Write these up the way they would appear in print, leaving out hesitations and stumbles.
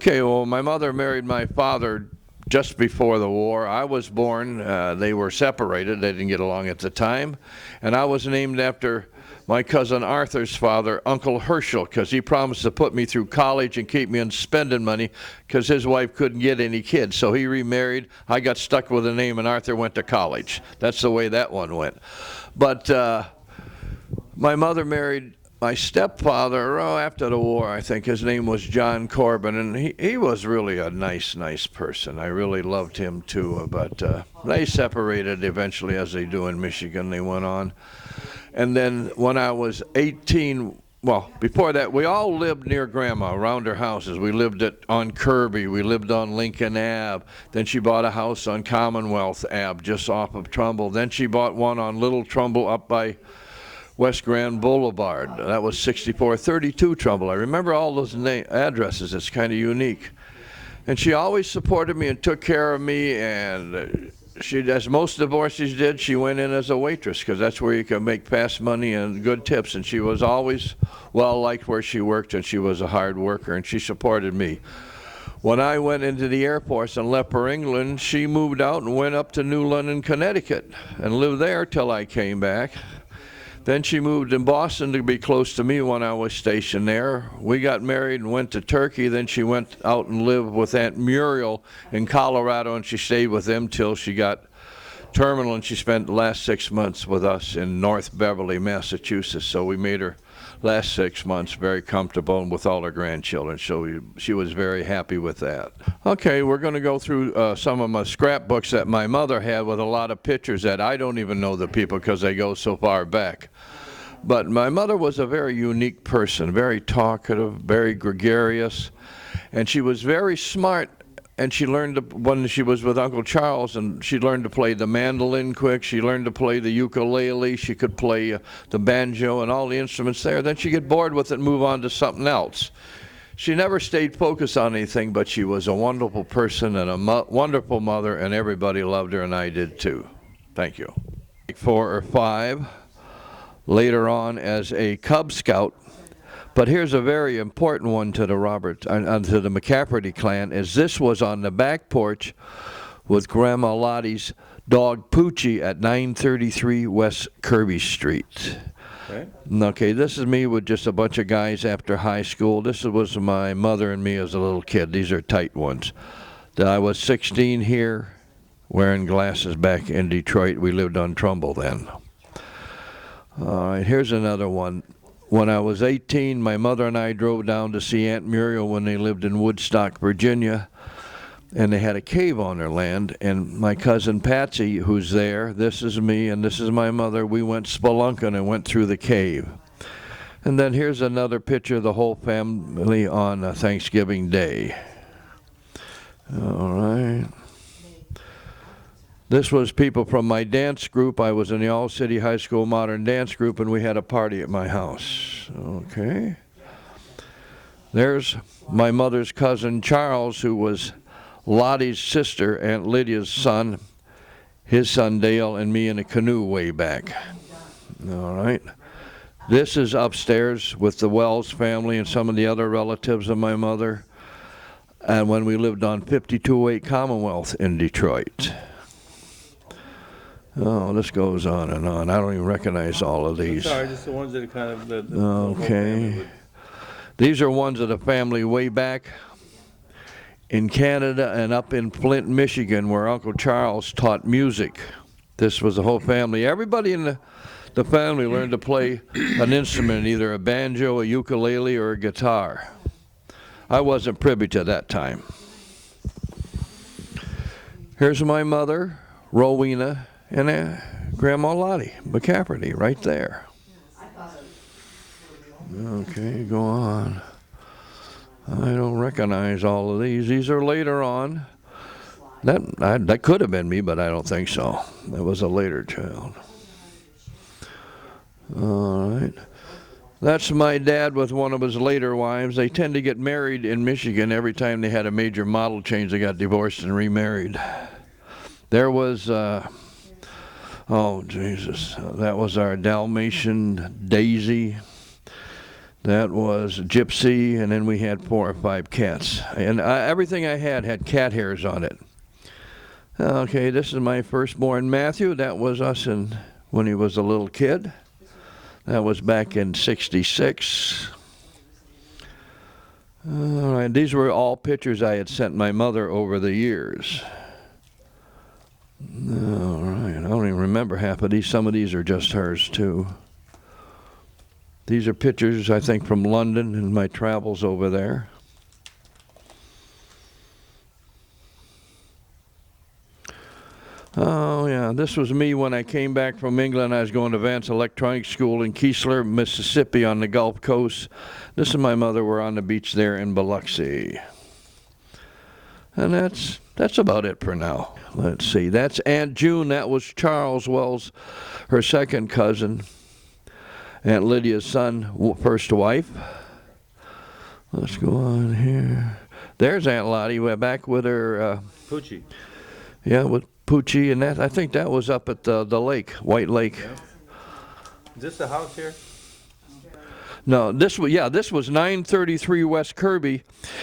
Okay, well, my mother married my father just before the war. I was born, they were separated, they didn't get along at the time, and I was named after my cousin Arthur's father, Uncle Herschel, because he promised to put me through college and keep me in spending money because his wife couldn't get any kids. So he remarried. I got stuck with the name, and Arthur went to college. That's the way that one went. But my mother married my stepfather after the war. I think his name was John Corbin, and he was really a nice person. I really loved him too, but they separated eventually, as they do in Michigan. They went on. And then when I was 18, well, before that, we all lived near Grandma, around her houses. We lived on Kirby. We lived on Lincoln Ave. Then she bought a house on Commonwealth Ave, just off of Trumbull. Then she bought one on Little Trumbull up by West Grand Boulevard. That was 6432 Trumbull. I remember all those addresses. It's kind of unique. And she always supported me and took care of me, and she, as most divorcees did, she went in as a waitress because that's where you can make fast money and good tips. And she was always well liked where she worked, and she was a hard worker, and she supported me. When I went into the Air Force and left for England, she moved out and went up to New London, Connecticut, and lived there till I came back. Then she moved in Boston to be close to me when I was stationed there. We got married and went to Turkey. Then she went out and lived with Aunt Muriel in Colorado, and she stayed with them till she got terminal, and she spent the last 6 months with us in North Beverly, Massachusetts. So we made her last 6 months very comfortable and with all her grandchildren. So she was very happy with that. Okay, we're going to go through some of my scrapbooks that my mother had with a lot of pictures that I don't even know the people because they go so far back. But my mother was a very unique person, very talkative, very gregarious, and she was very smart. And she learned when she was with Uncle Charles, and she learned to play the mandolin quick. She learned to play the ukulele. She could play the banjo and all the instruments there. Then she'd get bored with it and move on to something else. She never stayed focused on anything, but she was a wonderful person and a wonderful mother, and everybody loved her, and I did too. Thank you. 4 or 5, later on as a Cub Scout. But here's a very important one to the to the McCafferty clan, is this was on the back porch with Grandma Lottie's dog Poochie at 933 West Kirby Street. Okay, this is me with just a bunch of guys after high school. This was my mother and me as a little kid. These are tight ones. I was 16 here, wearing glasses back in Detroit. We lived on Trumbull then. All right, here's another one. When I was 18, my mother and I drove down to see Aunt Muriel when they lived in Woodstock, Virginia, and they had a cave on their land, and my cousin Patsy, who's there, this is me and this is my mother, we went spelunking and went through the cave. And then here's another picture of the whole family on Thanksgiving Day. All right. This was people from my dance group. I was in the All-City High School Modern Dance Group, and we had a party at my house. Okay. There's my mother's cousin Charles, who was Lottie's sister, Aunt Lydia's son, his son Dale, and me in a canoe way back. All right. This is upstairs with the Wells family and some of the other relatives of my mother, and when we lived on 5208 Commonwealth in Detroit. Oh, this goes on and on. I don't even recognize all of these. Sorry, just the ones that are kind of the okay. These are ones of the family way back in Canada and up in Flint, Michigan, where Uncle Charles taught music. This was the whole family. Everybody in the family learned to play an instrument, either a banjo, a ukulele, or a guitar. I wasn't privy to that time. Here's my mother, Rowena, and Grandma Lottie McCafferty right there. Okay, go on. I don't recognize all of these. These are later on. That could have been me, but I don't think so. That was a later child. All right. That's my dad with one of his later wives. They tend to get married in Michigan. Every time they had a major model change, they got divorced and remarried. There was... oh, Jesus. That was our Dalmatian Daisy. That was Gypsy, and then we had 4 or 5 cats. And everything I had cat hairs on it. Okay, this is my firstborn Matthew. That was us when he was a little kid. That was back in '66. All right, these were all pictures I had sent my mother over the years. All right, I don't even remember half of these. Some of these are just hers, too. These are pictures, I think, from London and my travels over there. Oh, yeah, this was me when I came back from England. I was going to Vance Electronics School in Keesler, Mississippi on the Gulf Coast. This and my mother were on the beach there in Biloxi. And that's about it for now. Let's see, that's Aunt June. That was Charles Wells, her second cousin. Aunt Lydia's son, first wife. Let's go on here. There's Aunt Lottie. We're back with her. Poochie. Yeah, with Poochie, and that I think that was up at the lake, White Lake. Yeah. Is this the house here? No, this was 933 West Kirby,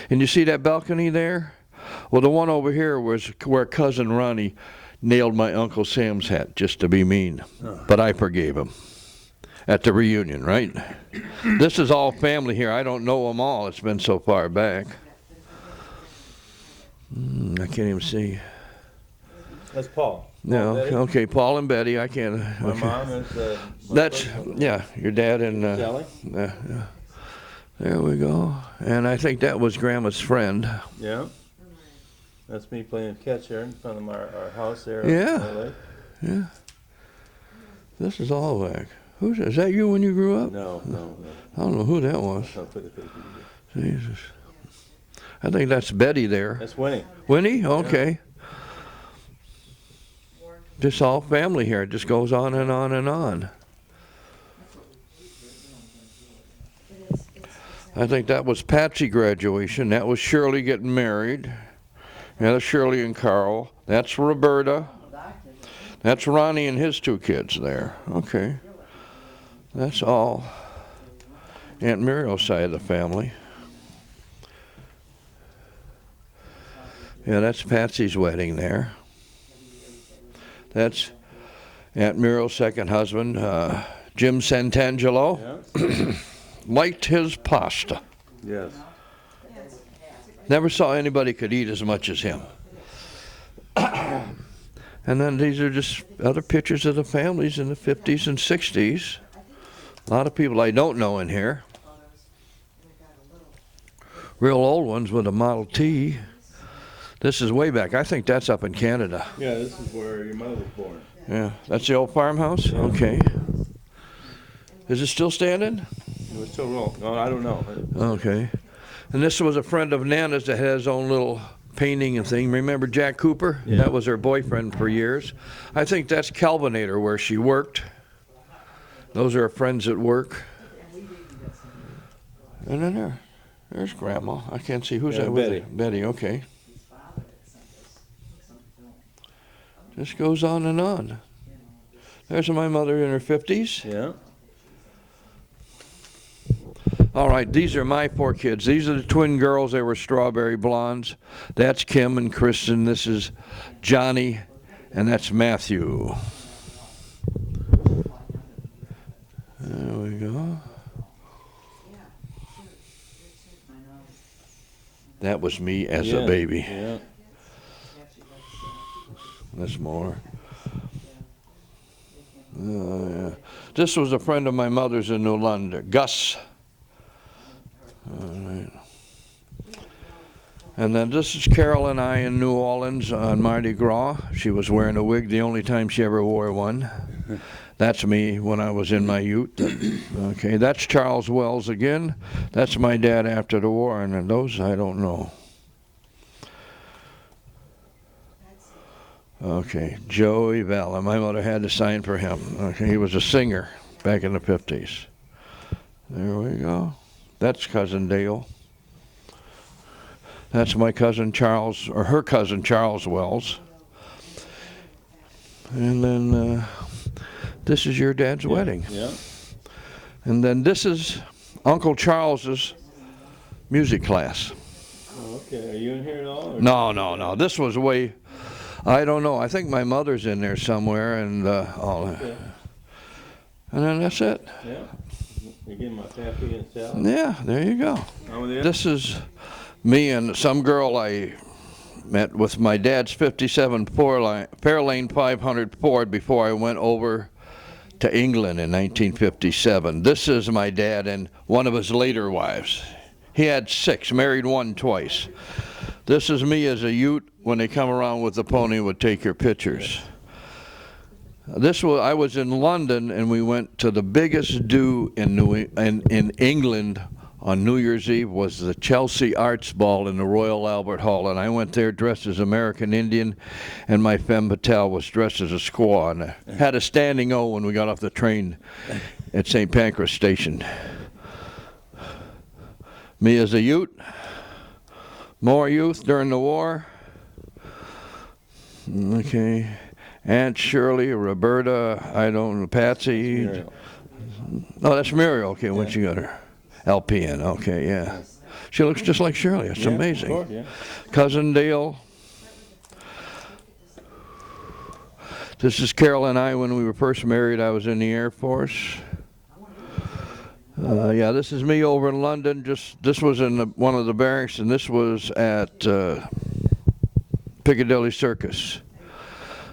and you see that balcony there? Well, the one over here was where cousin Ronnie nailed my Uncle Sam's hat just to be mean, but I forgave him. At the reunion, right? This is all family here. I don't know them all. It's been so far back. I can't even see. That's Paul. No, okay, Paul and Betty. I can't. My Okay. mom is. That's your dad and. Sally. Yeah. There we go. And I think that was Grandma's friend. Yeah. That's me playing catch here in front of our house there. Yeah. On the lake. Yeah. This is all back. Is that you when you grew up? No. I don't know who that was. I'll put the picture. Jesus. I think that's Betty there. That's Winnie. Winnie? Okay. Just all family here. It just goes on and on and on. I think that was Patsy graduation. That was Shirley getting married. Yeah, that's Shirley and Carl. That's Roberta. That's Ronnie and his 2 kids there. Okay. That's all Aunt Muriel's side of the family. Yeah, that's Patsy's wedding there. That's Aunt Muriel's second husband, Jim Santangelo. Yeah. Liked his pasta. Yes. Never saw anybody could eat as much as him. And then these are just other pictures of the families in the 50s and 60s. A lot of people I don't know in here. Real old ones with a Model T. This is way back. I think that's up in Canada. Yeah, this is where your mother was born. Yeah, that's the old farmhouse? Yeah. Okay. Is it still standing? It was still rolling. No, I don't know. Okay. And this was a friend of Nana's that had his own little painting and thing. Remember Jack Cooper? Yeah. That was her boyfriend for years. I think that's Calvinator where she worked. Those are her friends at work. And then there's Grandma. I can't see. Who's that with Betty. her? Betty, okay. Just goes on and on. There's my mother in her 50s. Yeah. All right, these are my 4 kids. These are the twin girls. They were strawberry blondes. That's Kim and Kristen. This is Johnny, and that's Matthew. There we go. That was me as a baby. Yeah. That's more. Yeah. This was a friend of my mother's in New London, Gus. All right. And then this is Carol and I in New Orleans on Mardi Gras. She was wearing a wig the only time she ever wore one. That's me when I was in my youth. Okay, that's Charles Wells again. That's my dad after the war, and those I don't know. Okay, Joey Valla. My mother had to sign for him. Okay, he was a singer back in the 50s. There we go. That's Cousin Dale. That's my cousin Charles, or her cousin Charles Wells. And then this is your dad's wedding. Yeah. And then this is Uncle Charles's music class. Oh, okay. Are you in here at all? Or No. This was way, I don't know. I think my mother's in there somewhere, and all that. Okay. And then that's it. Yeah. You're getting my coffee and salad. Yeah, there you go. Over there? This is me and some girl I met with my dad's 57 Fairlane 500 Ford before I went over to England in 1957. This is my dad and one of his later wives. He had 6, married one twice. This is me as a Ute when they come around with the pony and would take your pictures. I was in London, and we went to the biggest do in England on New Year's Eve was the Chelsea Arts Ball in the Royal Albert Hall, and I went there dressed as American Indian, and my femme fatale was dressed as a squaw, and I had a standing O when we got off the train at St. Pancras Station. Me as a Ute, more youth during the war. Okay. Aunt Shirley, Roberta, I don't know, Patsy. Muriel. Oh, that's Muriel. Okay, when she got her LPN. Okay, yeah. She looks just like Shirley. It's amazing. Of course, yeah. Cousin Dale. This is Carol and I when we were first married. I was in the Air Force. Yeah, this is me over in London. This was in one of the barracks, and this was at Piccadilly Circus.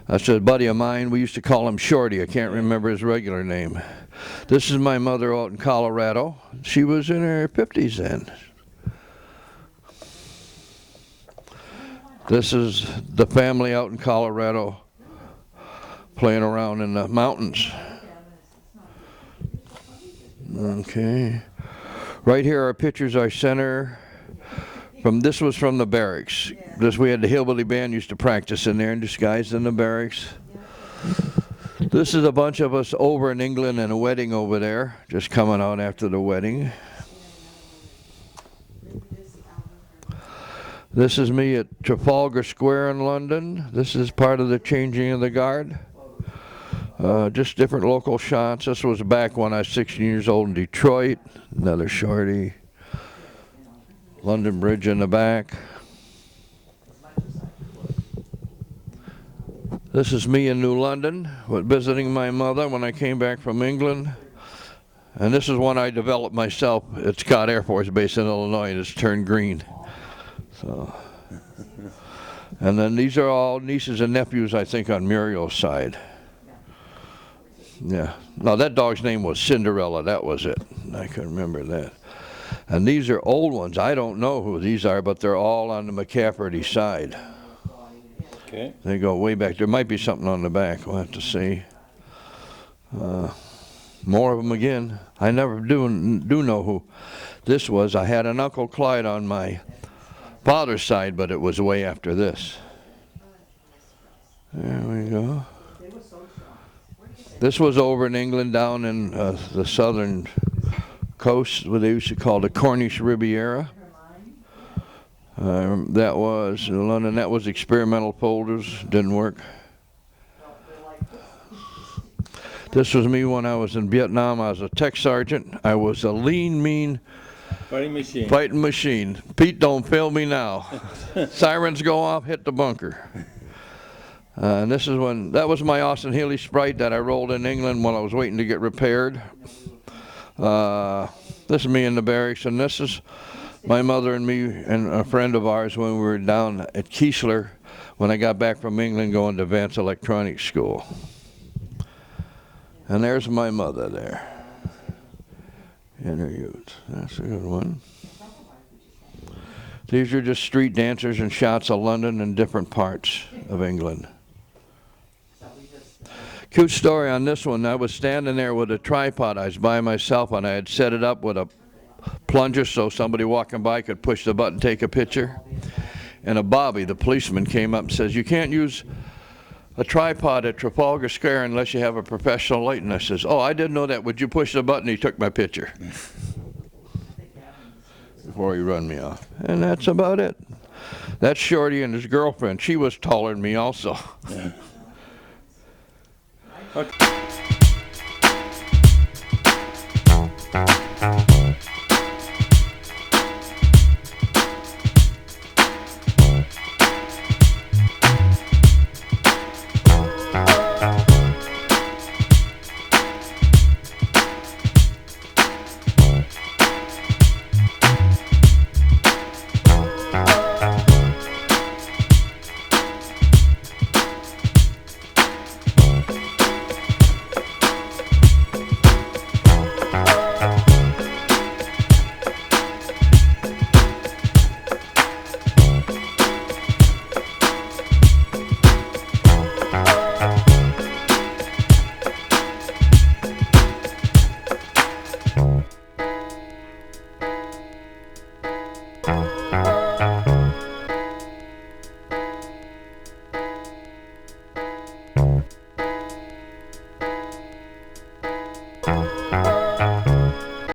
That's a buddy of mine. We used to call him Shorty. I can't remember his regular name. This is my mother out in Colorado. She was in her 50s then. This is the family out in Colorado playing around in the mountains. Okay. Right here are pictures I sent her. This was from the barracks. We had the hillbilly band used to practice in there and disguised in the barracks. This is a bunch of us over in England and a wedding over there, just coming out after the wedding. This is me at Trafalgar Square in London. This is part of the changing of the guard. Just different local shots. This was back when I was 16 years old in Detroit. Another Shorty. London Bridge in the back. This is me in New London, visiting my mother when I came back from England. And this is one I developed myself at Scott Air Force Base in Illinois, and it's turned green. So, and then these are all nieces and nephews, I think, on Muriel's side. Yeah. No, that dog's name was Cinderella. That was it. I can remember that. And these are old ones. I don't know who these are, but they're all on the McCafferty side. Okay. They go way back. There might be something on the back. We'll have to see. More of them again. I never do know who this was. I had an Uncle Clyde on my father's side, but it was way after this. There we go. This was over in England, down in the southern coast, what they used to call the Cornish Riviera. That was in London. That was experimental folders. Didn't work. This was me when I was in Vietnam. I was a tech sergeant. I was a lean, mean fighting machine. Pete, don't fail me now. Sirens go off, hit the bunker. And this is that was my Austin Healey Sprite that I rolled in England while I was waiting to get repaired. This is me in the barracks, and this is my mother and me and a friend of ours when we were down at Keesler when I got back from England going to Advanced Electronics School. And there's my mother there in her youth. That's a good one. These are just street dancers and shots of London and different parts of England. Cute story on this one. I was standing there with a tripod. I was by myself, and I had set it up with a plunger so somebody walking by could push the button, take a picture. And a Bobby, the policeman, came up and says, "You can't use a tripod at Trafalgar Square unless you have a professional light." And I says, "Oh, I didn't know that. Would you push the button?" He took my picture before he run me off. And that's about it. That's Shorty and his girlfriend. She was taller than me also. Yeah. Okay.